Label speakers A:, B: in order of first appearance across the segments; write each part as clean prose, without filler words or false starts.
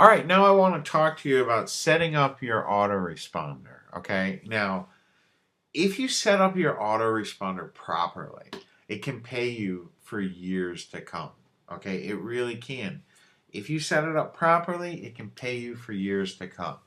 A: All right, now I want to talk to you about setting up your autoresponder. Okay, now if you set up your autoresponder properly, it can pay you for years to come. Okay, it really can. If you set it up properly, it can pay you for years to come.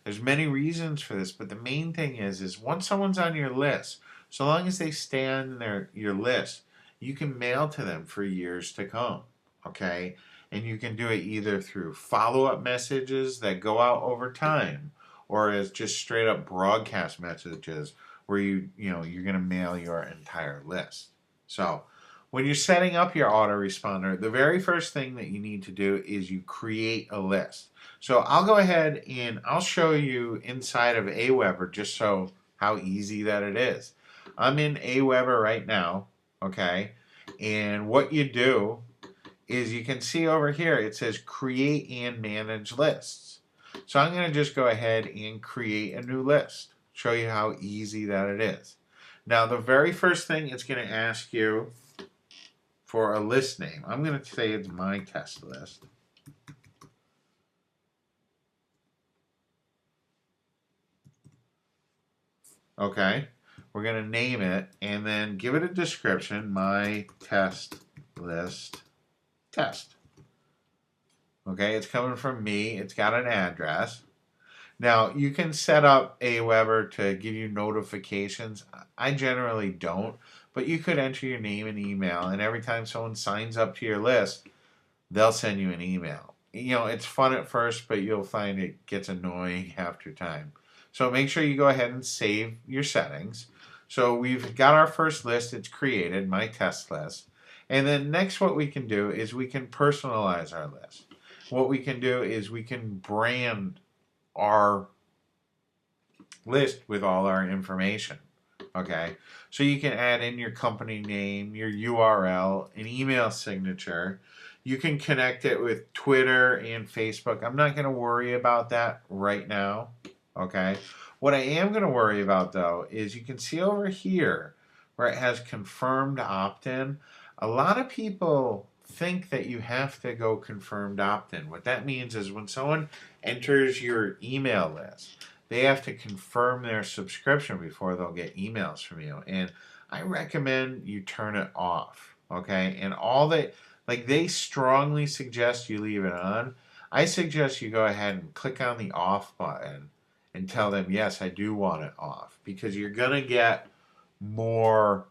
A: There's many reasons for this, but the main thing is once someone's on your list, so long as they stay on your list, you can mail to them for years to come. Okay? And you can do it either through follow-up messages that go out over time or as just straight up broadcast messages where you're going to mail your entire list. So, when you're setting up your autoresponder, the very first thing that you need to do is you create a list. So I'll go ahead and I'll show you inside of Aweber just so how easy that it is. I'm in Aweber right now, okay? And what you do is you can see over here it says create and manage lists. So I'm going to just go ahead and create a new list. Show you how easy that it is. Now the very first thing it's going to ask you for a list name. I'm going to say it's my test list. Okay, we're going to name it and then give it a description, my test list test. Okay, it's coming from me. It's got an address. Now, you can set up Aweber to give you notifications. I generally don't, but you could enter your name and email, and every time someone signs up to your list, they'll send you an email. You know, it's fun at first, but you'll find it gets annoying after time. So make sure you go ahead and save your settings. So we've got our first list, it's created, my test list. And then next what we can do is we can personalize our list. What we can do is we can brand our list with all our information. Okay, so you can add in your company name, your URL, an email signature. You can connect it with Twitter and Facebook. I'm not going to worry about that right now. Okay, what I am going to worry about though is you can see over here where it has confirmed opt-in. A lot of people think that you have to go confirmed opt-in. What that means is when someone enters your email list, they have to confirm their subscription before they'll get emails from you. And I recommend you turn it off. Okay, and all that, like, they strongly suggest you leave it on. I suggest you go ahead and click on the off button and tell them, yes, I do want it off, because you're going to get more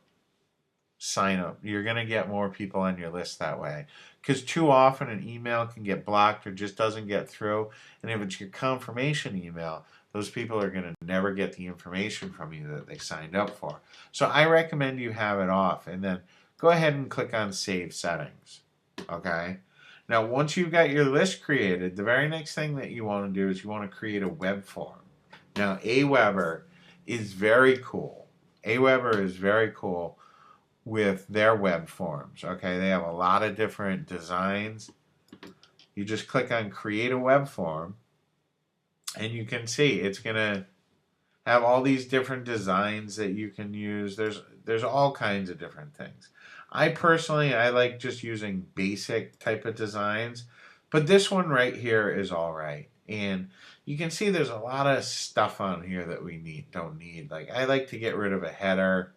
A: sign up. You're going to get more people on your list that way. Because too often an email can get blocked or just doesn't get through. And if it's your confirmation email, those people are going to never get the information from you that they signed up for. So I recommend you have it off and then go ahead and click on Save Settings. Okay? Now, once you've got your list created, the very next thing that you want to do is you want to create a web form. Now, Aweber is very cool. Aweber is very cool with their web forms. Okay, they have a lot of different designs. You just click on Create a Web Form, and you can see it's going to have all these different designs that you can use. There's all kinds of different things. I personally, I like just using basic type of designs, but this one right here is all right. And you can see there's a lot of stuff on here that we don't need. Like, I like to get rid of a header.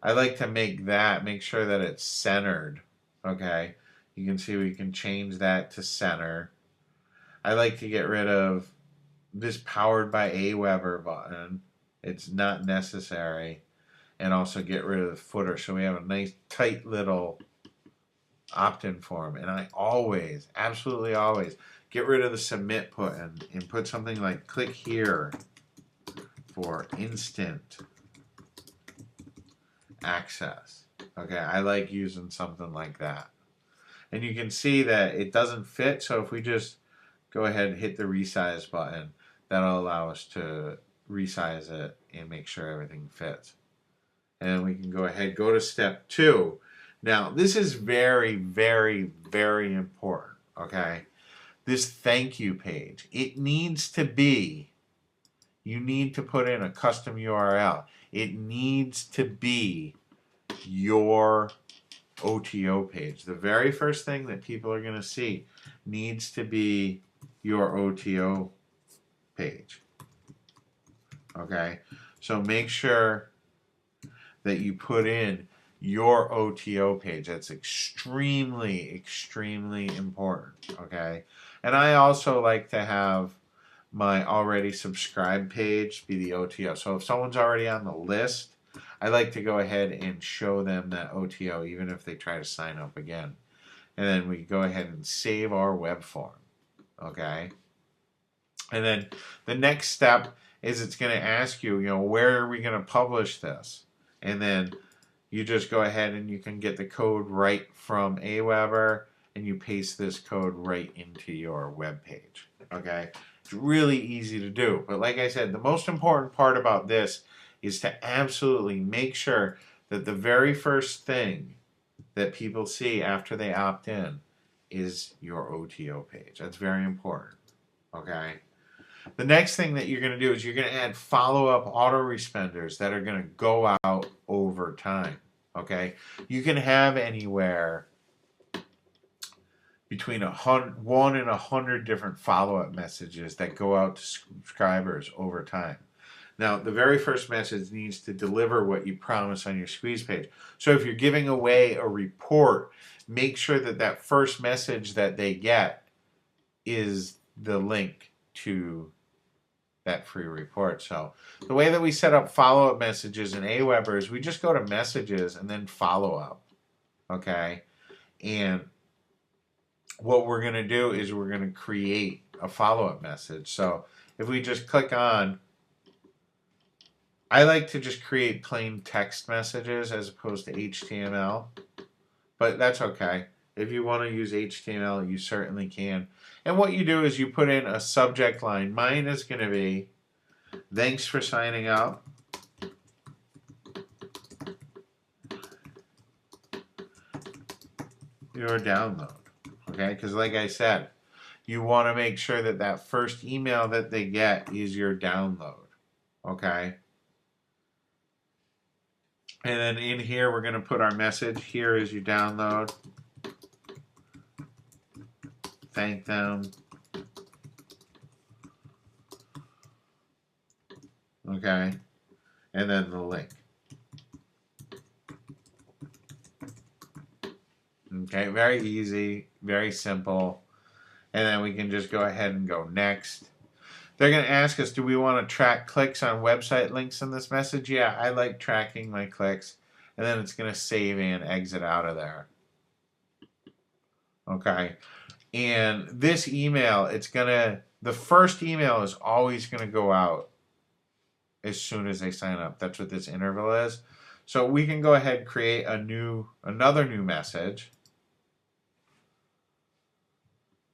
A: I like to make sure that it's centered. Okay, you can see we can change that to center. I like to get rid of this powered by Aweber button. It's not necessary. And also get rid of the footer so we have a nice tight little opt-in form. And I always, absolutely always, get rid of the submit button and put something like click here for instant access. Okay, I like using something like that. And you can see that it doesn't fit, so if we just go ahead and hit the resize button, that'll allow us to resize it and make sure everything fits. And we can go ahead, go to step 2. Now, this is very, very, very important, okay? This thank you page, it needs to be, you need to put in a custom URL. It needs to be your OTO page. The very first thing that people are going to see needs to be your OTO page. Okay, so make sure that you put in your OTO page. That's extremely, extremely important. Okay, and I also like to have my already subscribed page be the OTO. So if someone's already on the list, I like to go ahead and show them that OTO, even if they try to sign up again. And then we go ahead and save our web form. Okay. And then the next step is it's going to ask you, where are we going to publish this? And then you just go ahead and you can get the code right from Aweber, and you paste this code right into your web page. Okay? It's really easy to do. But like I said, the most important part about this is to absolutely make sure that the very first thing that people see after they opt in is your OTO page. That's very important. Okay? The next thing that you're going to do is you're going to add follow-up autoresponders that are going to go out over time. Okay? You can have anywhere between 1 and 100 different follow-up messages that go out to subscribers over time. Now, the very first message needs to deliver what you promise on your squeeze page. So if you're giving away a report, make sure that that first message that they get is the link to that free report. So the way that we set up follow-up messages in Aweber is we just go to messages and then follow-up. Okay? And what we're going to do is we're going to create a follow-up message. So if we just click on, I like to just create plain text messages as opposed to HTML, but that's okay. If you want to use HTML, you certainly can. And what you do is you put in a subject line. Mine is going to be, thanks for signing up. Your download. Okay, because like I said, you want to make sure that that first email that they get is your download. Okay. And then in here, we're going to put our message. Here is your download. Thank them. Okay. And then the link. Okay, very easy, very simple. And then we can just go ahead and go next. They're going to ask us, do we want to track clicks on website links in this message? Yeah, I like tracking my clicks. And then it's going to save and exit out of there. Okay. And this email, the first email is always going to go out as soon as they sign up. That's what this interval is. So we can go ahead and create another new message.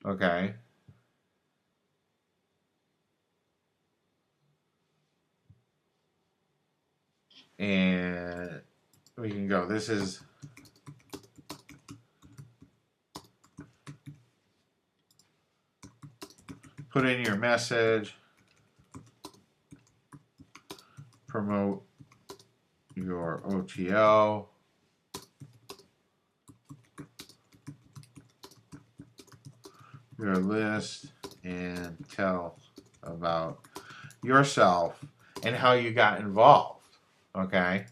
A: Okay. And we can go, this is put in your message, promote your OTO, your list, and tell about yourself and how you got involved. Okay?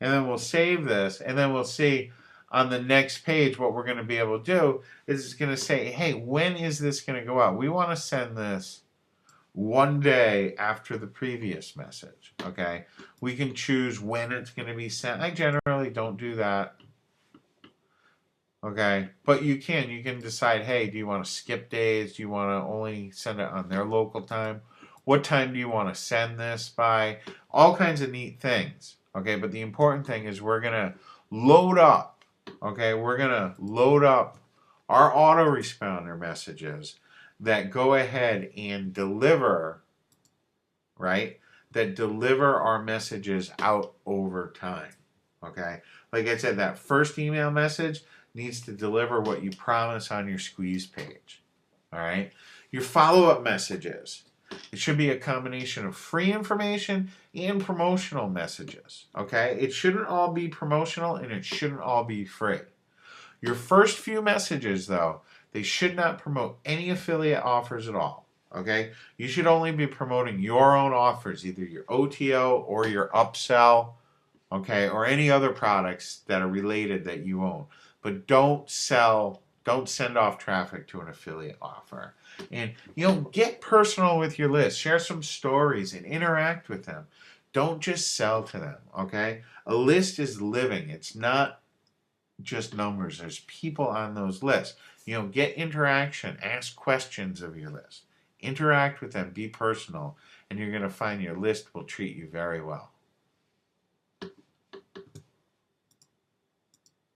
A: And then we'll save this, and then we'll see on the next page what we're going to be able to do is it's going to say, hey, when is this going to go out? We want to send this one day after the previous message. Okay? We can choose when it's going to be sent. I generally don't do that. Okay, but you can decide, hey, do you want to skip days? Do you want to only send it on their local time? What time do you want to send this by? All kinds of neat things. Okay, but the important thing is we're going to load up. Okay, we're going to load up our autoresponder messages that go ahead and deliver, right? That deliver our messages out over time. Okay, like I said, that first email message needs to deliver what you promise on your squeeze page. All right. Your follow-up messages. It should be a combination of free information and promotional messages. Okay. It shouldn't all be promotional and it shouldn't all be free. Your first few messages, though, They should not promote any affiliate offers at all. Okay? You should only be promoting your own offers, either your OTO or your upsell, okay, or any other products that are related that you own. But don't send off traffic to an affiliate offer. And get personal with your list. Share some stories and interact with them. Don't just sell to them, okay? A list is living. It's not just numbers. There's people on those lists. Get interaction. Ask questions of your list. Interact with them. Be personal. And you're going to find your list will treat you very well.